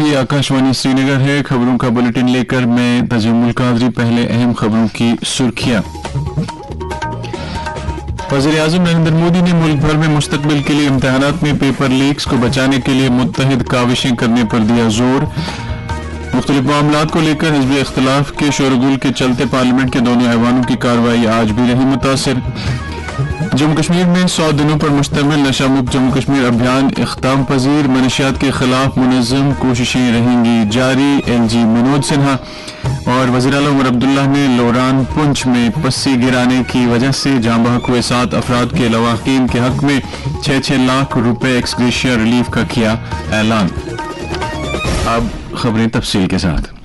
ये आकाशवाणी श्रीनगर है। खबरों का बुलेटिन लेकर मैं तजम्मुल कादरी। पहले अहम खबरों की सुर्खियां। वज़ीर-ए-आज़म नरेंद्र मोदी ने मुल्क भर में मुस्तकबिल के लिए इम्तिहानात में पेपर लीक्स को बचाने के लिए मुत्तहिद काविशें करने पर दिया जोर। मुख्तलिफ मामलात को लेकर हिज़्ब इख्तिलाफ के शोरगुल के चलते पार्लियामेंट के दोनों ऐवानों की कार्रवाई आज भी रही मुतासिर। जम्मू कश्मीर में 100 दिनों पर मुश्तमिल नशा मुक्त जम्मू कश्मीर अभियान इख्ताम पजीर। मनशियात के खिलाफ मुनज़्ज़म कोशिशें रहेंगी जारी। LG मनोज सिन्हा और वज़ीर आला उमर अब्दुल्ला ने लोरान पुंछ में पस्सी गिराने की वजह से जाँ बहक हुए 7 अफराद के लवाकीन के हक में 6-6 लाख रुपए एक्स ग्रेशिया रिलीफ का किया ऐलान। अब खबरें तफसील के साथ।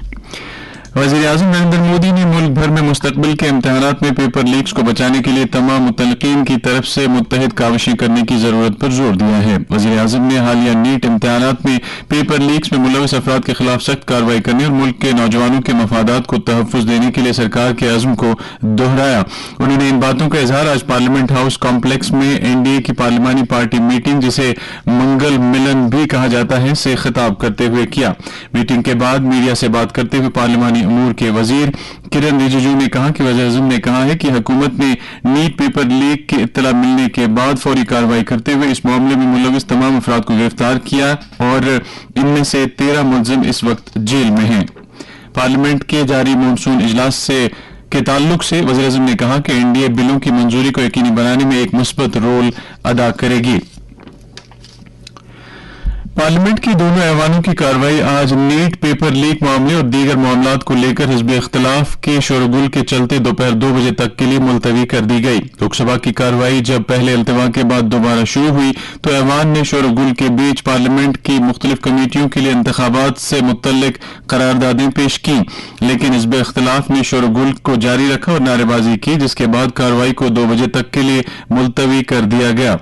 वज़ीर-ए-आज़म नरेंद्र मोदी ने मुल्क भर में मुस्तकबिल के इम्तिहानात में पेपर लीक्स को बचाने के लिए तमाम मुतल्लिकीन की तरफ से मुत्तहिद काविशें करने की जरूरत पर जोर दिया है। वज़ीर-ए-आज़म ने हालिया नीट इम्तिहानात में पेपर लीक्स में मुलविस अफराद के खिलाफ सख्त कार्रवाई करने और मुल्क के नौजवानों के मफादात को तहफ़्फ़ुज़ देने के लिए सरकार के अज़्म को दोहराया। उन्होंने इन बातों का इजहार आज पार्लियामेंट हाउस कॉम्प्लेक्स में NDA की पार्लिमानी पार्टी मीटिंग, जिसे मंगल मिलन भी कहा जाता है, से खिताब करते हुए किया। मीटिंग के बाद मीडिया से बात करते हुए पार्लिमानी अमूर के वजीर किरण रिजिजू ने कहा कि वज़ीर-ए-आज़म ने कहा है कि हुकूमत ने नीट पेपर लीक की इत्तला मिलने के बाद फौरी कार्रवाई करते हुए इस मामले में मुलविस तमाम अफराद को गिरफ्तार किया और इनमें से 13 मुलजिम इस वक्त जेल में हैं। पार्लियामेंट के जारी मॉनसून इजलास के ताल्लुक से वज़ीर-ए-आज़म ने कहा कि NDA बिलों की मंजूरी को यकीनी बनाने में एक मुस्बत रोल अदा करेगी। पार्लियामेंट की दोनों ऐवानों की कार्रवाई आज नीट पेपर लीक मामले और दीगर मामलात को लेकर हिज़्ब इख्तिलाफ के शोरगुल के चलते दोपहर 2 बजे तक के लिए मुलतवी कर दी गई। लोकसभा की कार्रवाई जब पहले इल्तिवा के बाद दोबारा शुरू हुई तो ऐवान ने शोरगुल के बीच पार्लियामेंट की मुख्तलिफ कमेटियों के लिए इंतखाबात से मुतल्लिक करारदादें पेश की, लेकिन हिज़्ब इख्तिलाफ ने शोरगुल को जारी रखा और नारेबाजी की, जिसके बाद कार्रवाई को 2 बजे तक के लिए मुलतवी कर दिया गया।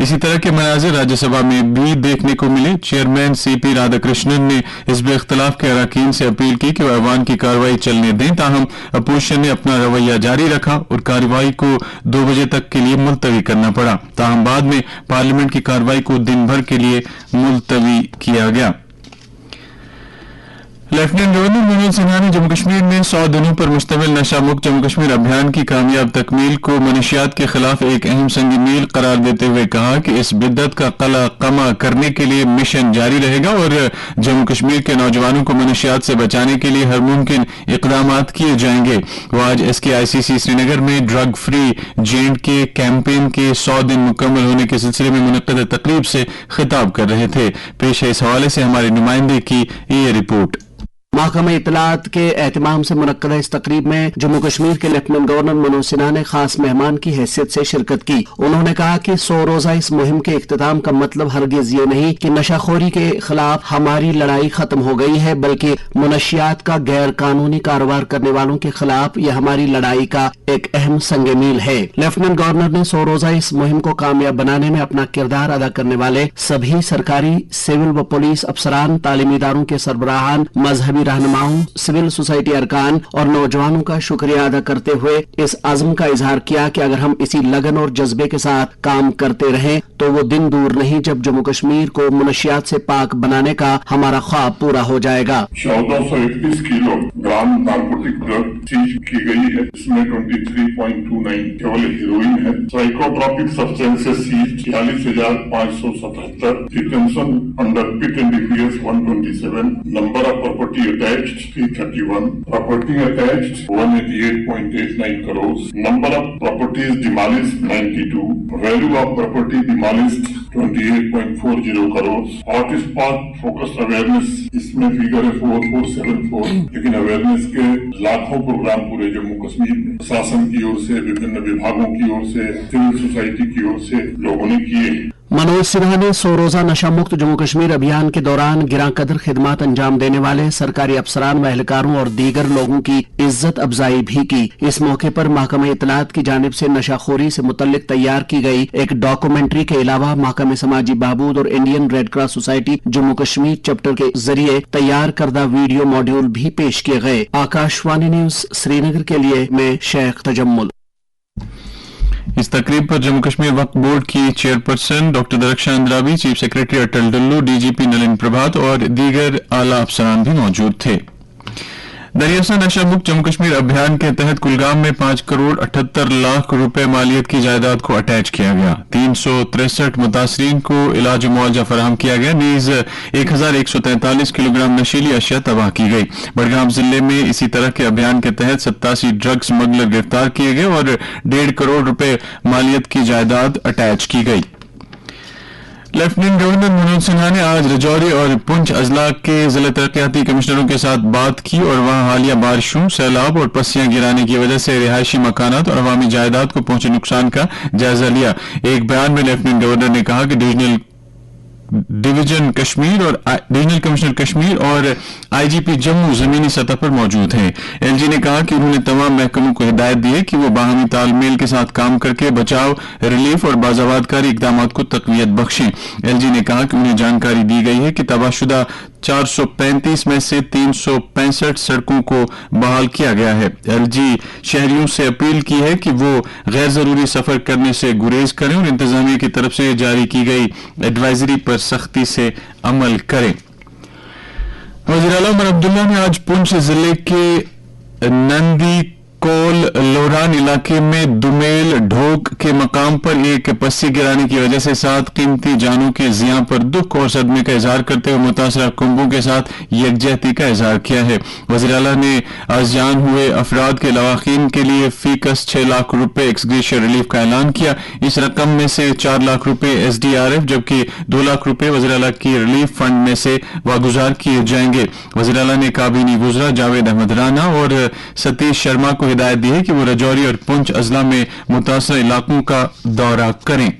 इसी तरह के मनाजिर राज्यसभा में भी देखने को मिले। चेयरमैन CP राधाकृष्णन ने हिज़्ब इख्तिलाफ के अरकान से अपील की कि वह ऐवान की कार्रवाई चलने दें, ताहम अपोजिशन ने अपना रवैया जारी रखा और कार्रवाई को 2 बजे तक के लिए मुलतवी करना पड़ा। ताहम बाद में पार्लियामेंट की कार्रवाई को दिन भर के लिए मुलतवी किया गया। लेफ्टिनेंट गवर्नर मनोज सिन्हा ने जम्मू कश्मीर में 100 दिनों पर मुश्तमिल नशा मुक्त जम्मू कश्मीर अभियान की कामयाब तकमील को मनशियात के खिलाफ एक अहम संग मील करार देते हुए कहा कि इस बिद्दत का कला कमा करने के लिए मिशन जारी रहेगा और जम्मू कश्मीर के नौजवानों को मनशियात से बचाने के लिए हर मुमकिन इक़दामात किए जाएंगे। वो आज SKICC श्रीनगर में ड्रग फ्री J&K कैंपेन के 100 दिन मुकम्मल होने के सिलसिले में मुनक्किद तकरीब से खिताब कर रहे थे। पेश है इस हवाले से हमारे नुमाइंदे की ये रिपोर्ट। महकमा इत्तलात के एहतमाम से मुनक्कदा इस तकरीब में जम्मू कश्मीर के लेफ्टिनेंट गवर्नर मनोज सिन्हा ने खास मेहमान की हैसियत से शिरकत की। उन्होंने कहा कि 100 रोजा इस मुहिम के इख्तिताम का मतलब हरगिज ये नहीं कि नशाखोरी के खिलाफ हमारी लड़ाई खत्म हो गई है, बल्कि मनशियात का गैर कानूनी कारोबार करने वालों के खिलाफ यह हमारी लड़ाई का एक अहम संग मील है। लेफ्टिनेंट गवर्नर ने 100 रोजा इस मुहिम को कामयाब बनाने में अपना किरदार अदा करने वाले सभी सरकारी, सिविल व पुलिस अफसरान, तालीमी इदारों के सरबराहान, मजहबी रहनुमाओं, सिविल सोसाइटी अरकान और नौजवानों का शुक्रिया अदा करते हुए इस अज़्म का इजहार किया कि अगर हम इसी लगन और जज्बे के साथ काम करते रहें तो वो दिन दूर नहीं जब जम्मू कश्मीर को मुनशियात से पाक बनाने का हमारा ख्वाब पूरा हो जाएगा। 1431 kilogram narcotic drug seize की गई है। इसमें 23.29 केवल हीरोइन है। Psychotropic substances seize 46,577। Detention under PIT NDPS 127। Number of property attached 331, property attached 188.89 crores, number of properties demolished 92, value of property demolished 28.40 crores, hotspot focused awareness इसमें figure है 4474, लेकिन awareness के लाखों प्रोग्राम पूरे जम्मू कश्मीर में प्रशासन की ओर से, विभिन्न विभागों की ओर से, सिविल सोसाइटी की ओर से लोगों ने किए। मनोज सिन्हा ने 100 रोजा नशा मुक्त जम्मू कश्मीर अभियान के दौरान गिरां कदर खिदमात अंजाम देने वाले सरकारी अफसरान व एहलकारों और दीगर लोगों की इज्जत अफजाई भी की। इस मौके पर महकमा इत्तलात की जानिब से नशाखोरी से मुतल्लिक तैयार की गई एक डॉक्यूमेंट्री के अलावा महकमे समाजी बहबूद और Indian red cross society Jammu Kashmir chapter के जरिए तैयार करदा वीडियो मॉड्यूल भी पेश किए गए। आकाशवाणी न्यूज श्रीनगर के लिए मैं शेख तजम्मुल। इस तकरीब पर जम्मू कश्मीर वक्फ बोर्ड की chairperson doctor Darakhshan Andrabi, chief secretary Atal Dulloo, DGP Nalin Prabhat और दीगर आला अफसरान भी मौजूद थे। दरियासा नशा मुक्त जम्मू कश्मीर अभियान के तहत कुलगाम में 5 करोड़ 78 लाख रुपए मालियत की जायदाद को अटैच किया गया। 363 मुतासरीन को इलाज मुआवजा फराहम किया गया। नीज 1143 किलोग्राम नशीली अशिया तबाह की गई। बडगाम जिले में इसी तरह के अभियान के तहत 87 ड्रग स्मगलर गिरफ्तार किए गए और 1.5 करोड़ रुपए मालियत की जायदाद अटैच की गई। लेफ्टिनेंट गवर्नर मनोज सिन्हा ने आज रजौरी और पुंछ अजला के जिला तरक्याती कमिश्नरों के साथ बात की और वहां हालिया बारिशों, सैलाब और पस्सियां गिराने की वजह से रिहायशी मकानात और अवामी जायदाद को पहुंचे नुकसान का जायजा लिया। एक बयान में लेफ्टिनेंट गवर्नर ने कहा कि डिवीजन कमिश्नर कश्मीर और आईजीपी जम्मू जमीनी सतह पर मौजूद हैं। एलजी ने कहा कि उन्होंने तमाम महकमों को हिदायत दी है कि वो बाहमी तालमेल के साथ काम करके बचाव, रिलीफ और बाजावादकारी इकदाम को तकवीत बख्शें। एलजी ने कहा कि उन्हें जानकारी दी गई है कि तबाहशुदा 435 में से 365 सड़कों को बहाल किया गया है। एलजी शहरियों से अपील की है कि वो गैर जरूरी सफर करने से गुरेज करें और इंतजामिया की तरफ से जारी की गई एडवाइजरी पर सख्ती से अमल करें। वज़ीर आला उमर अब्दुल्ला ने आज पुंछ जिले के नंदी कोल लोरान इलाके में दुमेल ढोक के मकाम पर एक पस्सी गिराने की वजह से 7 कीमती जानों के जियां पर दुख और सदमे का इजहार करते हुए मुतासरा कुंबों के साथ यकजहती का इजहार किया है। वज़ीर आला ने आज जान हुए अफराद के लवाकीन के लिए फीकस 6 लाख रुपए एक्सग्रेशिया रिलीफ का ऐलान किया। इस रकम में से 4 लाख रुपए SDRF जबकि 2 लाख रुपए वज़ीर आला की रिलीफ फंड में से वागुजार किए जाएंगे। वज़ीर आला ने काबीनी वुज़रा जावेद अहमद राना और सतीश शर्मा को हिदायत दी है कि वो रजौरी और पुंछ अजला में मुतासर इलाकों का दौरा करें।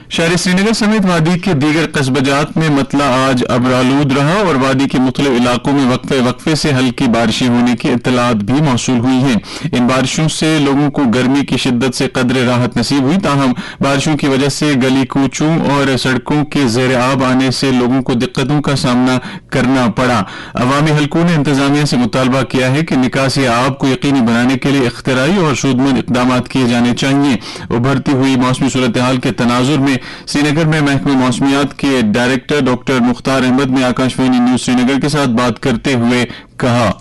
शहर श्रीनगर समेत वादी के दीगर कस्बजात में मतला आज अबरालूद रहा और वादी के मुख्तलिफ इलाकों में वक्फे से हल्की बारिशें होने की इत्तलात भी मौसूल हुई हैं। इन बारिशों से लोगों को गर्मी की शिद्दत से कदरे राहत नसीब हुई, ताहम बारिशों की वजह से गली कूचों और सड़कों के ज़ेर आब आने से लोगों को दिक्कतों का सामना करना पड़ा। अवामी हलकों ने इंतजामिया से मुतालबा किया है कि निकासी आब को यकीनी बनाने के लिए इख्तिराई और सूदमंद इक़दाम किए जाने चाहिए। उभरती हुई मौसमी सूरत हाल के तनाजुर में श्रीनगर में महकमे मौसमियात के डायरेक्टर डॉक्टर मुख्तार अहमद ने आकाशवाणी न्यूज श्रीनगर के साथ बात करते हुए कहा,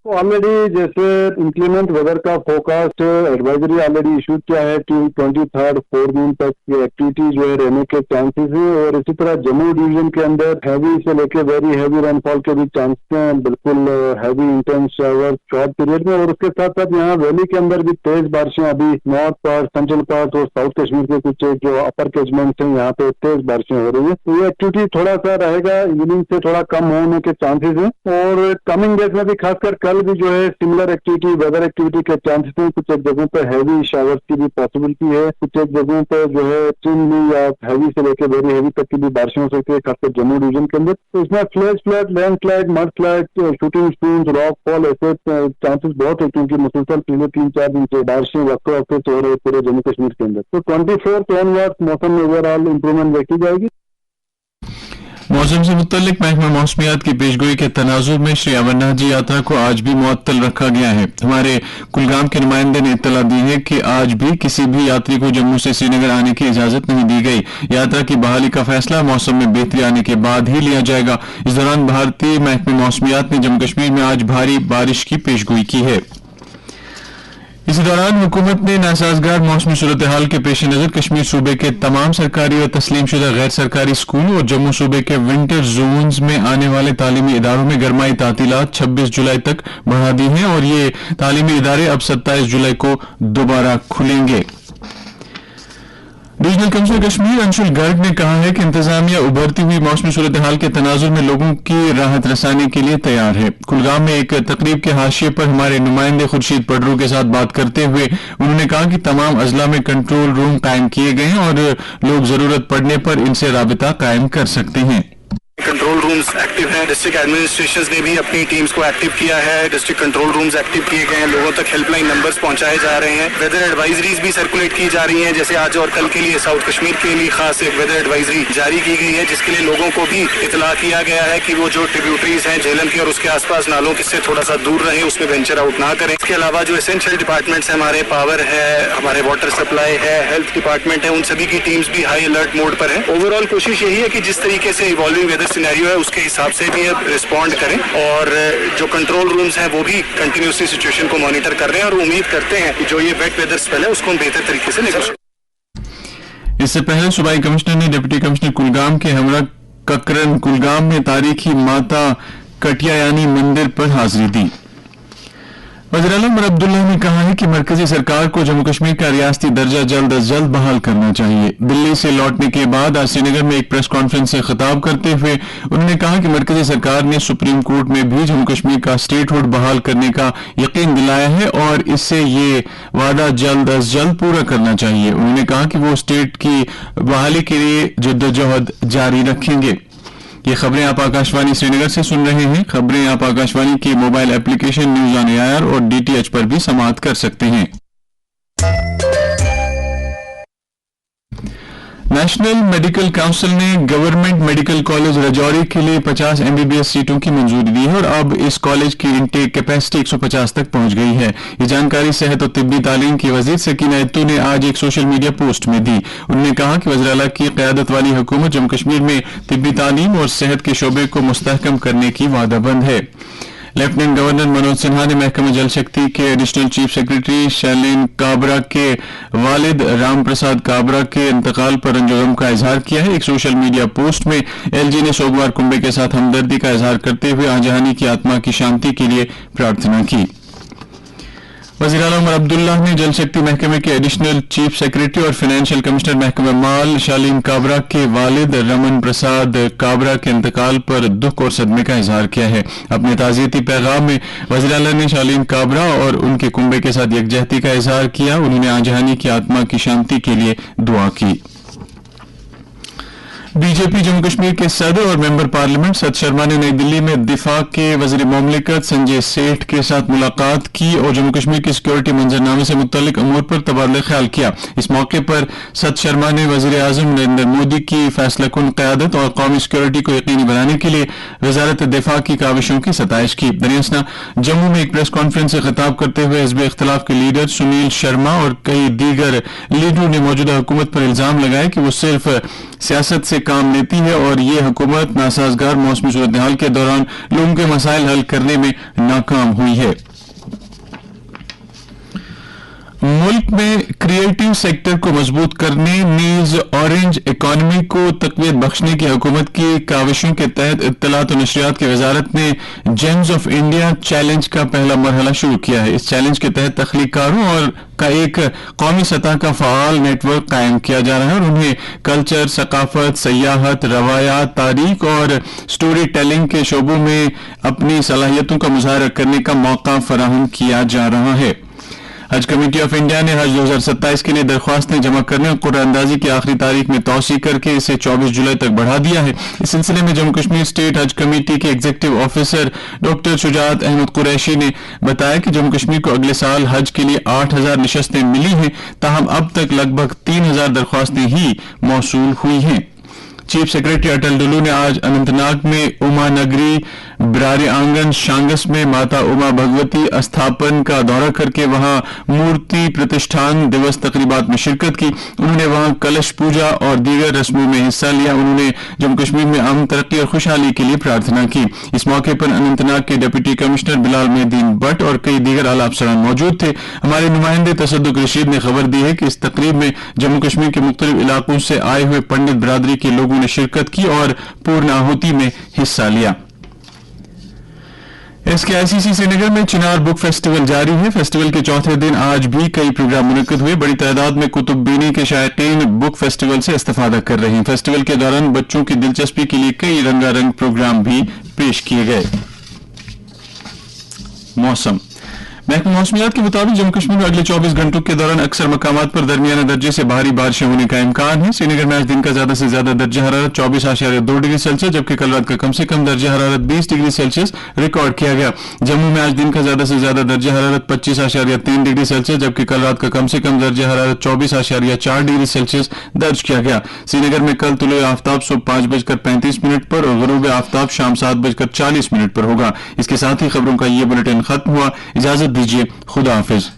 ऑलरेडी जैसे इंक्रीमेंट वेदर का फोरकास्ट एडवाइजरी ऑलरेडी इशू किया है कि 23rd 4 जून तक की एक्टिविटी जो है रहने के चांसेस है और इसी तरह जम्मू डिवीजन के अंदर हैवी से लेके वेरी हैवी रेनफॉल के भी चांसेस हैं, बिल्कुल heavy intense shower short period में। और उसके साथ साथ यहाँ वैली के अंदर भी तेज बारिशें अभी नॉर्थ पार्ट, सेंट्रल पार्ट और साउथ कश्मीर के कुछ जो अपर कैचमेंट हैं यहाँ पे तेज बारिशें हो रही है। तो ये एक्टिविटी थोड़ा सा रहेगा, इवनिंग से थोड़ा कम होने के चांसेस है और कमिंग डेज में भी खासकर कल भी जो है सिमिलर एक्टिविटी वेदर एक्टिविटी के चांसेस हैं। कुछ एक जगहों पर हैवी शावर्स की भी पॉसिबिलिटी है, कुछ एक जगहों पर जो है एक्सट्रीमली या हैवी से लेकर वेरी हैवी तक की भी बारिशें हो सकती है, खासकर जम्मू डिवीजन के अंदर। तो इसमें flash flood, land slide, mud slide, shooting stones, rock fall ऐसे चांसेस बहुत है क्योंकि मुसलसल पिछले 3-4 दिन से बारिशें वक्त हो रही है पूरे जम्मू कश्मीर के अंदर। तो 24 ऑनवर्ड मौसम में ओवरऑल इंप्रूवमेंट देखी जाएगी। मौसम से मुतल्लिक महकमा मौसमियात की पेशगोई के तनाजुर में श्री अमरनाथ जी यात्रा को आज भी मुअत्तल रखा गया है। हमारे कुलगाम के नुमाइंदे ने इत्तला दी है कि आज भी किसी भी यात्री को जम्मू से श्रीनगर आने की इजाजत नहीं दी गई। यात्रा की बहाली का फैसला मौसम में बेहतरी आने के बाद ही लिया जाएगा। इस दौरान भारतीय महकमा मौसमियात ने जम्मू कश्मीर में आज भारी बारिश की पेशगोई की है। इसी दौरान हुकूमत ने नासाजगार मौसमी सूरत हाल के पेश नजर कश्मीर सूबे के तमाम सरकारी और तस्लीम शुदा गैर सरकारी स्कूलों और जम्मू सूबे के विंटर जोन्स में आने वाले तालीमी इदारों में गरमाई तातीलात 26 जुलाई तक बढ़ा दी हैं और ये तालीमी इदारे अब 27 जुलाई को दोबारा खुलेंगे। रीजनल कमिश्नर कश्मीर अंशुल गर्ग ने कहा है कि इंतजामिया उभरती हुई मौसमी सूरत हाल के तनाजुर में लोगों की राहत रसानी के लिए तैयार है। कुलगाम में एक तकरीब के हाशिए पर हमारे नुमाइंदे खुर्शीद पडरू के साथ बात करते हुए उन्होंने कहा कि तमाम अजला में कंट्रोल रूम कायम किए गए हैं और लोग जरूरत पड़ने पर इनसे राबिता कायम कर सकते हैं। कंट्रोल रूम्स एक्टिव हैं, डिस्ट्रिक्ट एडमिनिस्ट्रेशंस ने भी अपनी टीम्स को एक्टिव किया है, डिस्ट्रिक्ट कंट्रोल रूम्स एक्टिव किए गए हैं, लोगों तक हेल्पलाइन नंबर्स पहुंचाए जा रहे हैं, वेदर एडवाइजरीज भी सर्कुलेट की जा रही हैं, जैसे आज और कल के लिए साउथ कश्मीर के लिए खास एक वेदर एडवाइजरी जारी की गई है, जिसके लिए लोगों को भी इतला किया गया है कि वो जो ट्रिब्यूटरीज हैं झेलम की और उसके आसपास नालों से थोड़ा सा दूर रहें, उसमें वेंचर आउट ना करें। इसके अलावा जो एसेंशियल डिपार्टमेंट्स हैं, हमारे पावर है, हमारे वाटर सप्लाई है, हेल्थ डिपार्टमेंट है, उन सभी की टीम्स भी हाई अलर्ट मोड पर है। ओवरऑल कोशिश यही है कि जिस तरीके से इवॉल्विंग वेदर सिनेरियो है उसके हिसाब से भी रिस्पॉन्ड करें, और जो कंट्रोल रूम्स हैं वो भी कंटिन्यूसली सिचुएशन को मॉनिटर कर रहे हैं, और उम्मीद करते हैं कि जो ये वेट वेदर स्पेल है उसको हम बेहतर तरीके से निकाल सकें। इससे पहले सूबाई कमिश्नर ने डिप्टी कमिश्नर कुलगाम के हमरा ककरन कुलगाम में तारीखी माता कटियायानी मंदिर पर हाजिरी दी। वज़ीर आला उमर अब्दुल्ला ने कहा है कि मरकजी सरकार को जम्मू कश्मीर का रियासती दर्जा जल्द अज जल्द बहाल करना चाहिए। दिल्ली से लौटने के बाद आज श्रीनगर में एक प्रेस कॉन्फ्रेंस से खिताब करते हुए उन्होंने कहा कि मरकजी सरकार ने सुप्रीम कोर्ट में भी जम्मू कश्मीर का स्टेटहुड बहाल करने का यकीन दिलाया है और इससे ये वादा जल्द अज जल्द पूरा करना चाहिए। उन्होंने कहा कि वो स्टेट की बहाली के लिए जद्दोजहद जारी रखेंगे। ये खबरें आप आकाशवाणी श्रीनगर से सुन रहे हैं। खबरें आप आकाशवाणी के mobile application news on AIR और डीटीएच पर भी समाअत कर सकते हैं। नेशनल मेडिकल काउंसिल ने गवर्नमेंट मेडिकल कॉलेज रजौरी के लिए 50 एमबीबीएस सीटों की मंजूरी दी है और अब इस कॉलेज की इनटेक कैपेसिटी 150 तक पहुंच गई है। ये जानकारी सेहत और तिब्बी तालीम की वजीर सकीना इत्तू ने आज एक सोशल मीडिया पोस्ट में दी। उन्होंने कहा कि वज़ीर आला की क़यादत वाली हुकूमत जम्मू कश्मीर में तिब्बी तालीम और सेहत के शोबे को मुस्तहकम करने की वादाबंद है। लेफ्टिनेंट गवर्नर मनोज सिन्हा ने महकमा जल शक्ति के एडिशनल चीफ सेक्रेटरी शैलिन काबरा के वालिद राम प्रसाद काबरा के इंतकाल पर रंजोगम का इजहार किया है। एक सोशल मीडिया पोस्ट में एलजी ने सोगवार कुंबे के साथ हमदर्दी का इजहार करते हुए आजहानी की आत्मा की शांति के लिए प्रार्थना की। वज़ीर आला उमर अब्दुल्ला ने जल शक्ति महकमे के एडिशनल चीफ सेक्रेटरी और फाइनेंशियल कमिश्नर महकमा माल शालीन काबरा के वालिद रमन प्रसाद काबरा के इंतकाल पर दुख और सदमे का इजहार किया है। अपने ताज़ियती पैगाम में वज़ीर आला ने शालीन काबरा और उनके कुंबे के साथ यकजहती का इजहार किया। उन्होंने आजहानी की आत्मा की शांति के लिए दुआ की। बीजेपी जम्मू कश्मीर के सदर और मेंबर पार्लियामेंट सत शर्मा ने नई दिल्ली में दिफा के वज़ीर मुमलिकत संजय सेठ के साथ मुलाकात की और जम्मू कश्मीर की सिक्योरिटी मंजरनामे से मुतल्लिक अमूर पर तबादला ख्याल किया। इस मौके पर सत शर्मा ने वज़ीर आज़म नरेंद्र मोदी की फैसलाकुन क़यादत और कौमी सिक्योरिटी को यकीनी बनाने के लिए वज़ारत दिफा की काविशों की सताइश की। दरअसल जम्मू में एक प्रेस कॉन्फ्रेंस से खिताब करते हुए हिज़्ब इख्तिलाफ के लीडर सुनील शर्मा और कई दीगर लीडरों ने मौजूदा हुकूमत पर इल्जाम लगाया कि वो सिर्फ सियासत से काम लेती है और ये हुकूमत नासाजगार मौसमी सूरत हाल के दौरान लोगों के मसाइल हल करने में नाकाम हुई है। मुल्क में क्रिएटिव सेक्टर को मजबूत करने नीज ऑरेंज इकॉनमी को तकवीत बख्शने की हुकूमत की काविशों के तहत इत्तलात और नशरियात की वजारत ने जेम्स ऑफ इंडिया चैलेंज का पहला मरहला शुरू किया है। इस चैलेंज के तहत तख्लीकारों और का एक कौमी सतह का फ़आल नेटवर्क कायम किया जा रहा है और उन्हें कल्चर, सकाफत, सयाहत, रवायात, तारीख और स्टोरी टेलिंग के शोबों में अपनी सलाहियतों का मुजाहरा करने का मौका फराहम किया जा रहा है। हज कमेटी ऑफ इंडिया ने हज 2027 के लिए दरख्वास्तें जमा करने और कुरानंदाजी की आखिरी तारीख में तौसी करके इसे 24 जुलाई तक बढ़ा दिया है। इस सिलसिले में जम्मू कश्मीर स्टेट हज कमेटी के executive officer doctor Shujat Ahmad Qureshi ने बताया कि जम्मू कश्मीर को अगले साल हज के लिए 8000 नशस्तें मिली हैं, ताहम अब तक लगभग 3000 दरख्वास्तें ही मौसूल हुई हैं। चीफ सेक्रेटरी अटल डुल्लू ने आज अनंतनाग में उमा नगरी ब्रारे आंगन शांगस में माता उमा भगवती स्थापन का दौरा करके वहां मूर्ति प्रतिष्ठान दिवस तकरीबात में शिरकत की। उन्होंने वहां कलश पूजा और दीगर रस्मों में हिस्सा लिया। उन्होंने जम्मू कश्मीर में अमन, तरक्की और खुशहाली के लिए प्रार्थना की। इस मौके पर अनंतनाग के डिप्टी कमिश्नर बिलाल मेहदीन भट्ट और कई दीगर आला अफसरान मौजूद थे। हमारे नुमाइंदे तसद्दुक रशीद ने खबर दी है कि इस तकरीब में जम्मू कश्मीर के मुख्तलिफ इलाकों से आए हुए पंडित बिरादरी के लोगों ने शिरकत की और पूर्ण आहुति में हिस्सा लिया। SKICC श्रीनगर में चिनार बुक फेस्टिवल जारी है। फेस्टिवल के चौथे दिन आज भी कई प्रोग्राम मुनक्किद हुए। बड़ी तादाद में कुतुब-बीनी के शायकीन बुक फेस्टिवल से इस्तिफादा कर रहे हैं। फेस्टिवल के दौरान बच्चों की दिलचस्पी के लिए कई रंगारंग प्रोग्राम भी पेश किए गए। मौसम महकमा मौसमियात के मुताबिक जम्मू कश्मीर में अगले 24 घंटों के दौरान अक्सर मकामात पर दरमियाने दर्जे से भारी बारिशें होने का इम्कान है। श्रीनगर में आज दिन का ज्यादा से ज्यादा दर्जा हरारत 24.2 डिग्री सेल्सियस जबकि कल रात का कम से कम दर्जा हरारत 20 डिग्री सेल्सियस रिकॉर्ड किया गया। जम्मू में आज दिन का ज्यादा से ज्यादा दर्जा हरारत 25.3 डिग्री सेल्सियस जबकि कल रात का कम से कम दर्जा हरारत 24.4 डिग्री सेल्सियस दर्ज किया गया। श्रीनगर में कल तुलुए आफ्ताब सुबह 5:35 पर और गुरूब आफ्ताब शाम 7:40 पर होगा। इसके साथ ही खबरों का ये बुलेटिन खत्म हुआ। इजाजत दीजिए, खुदा हाफिज।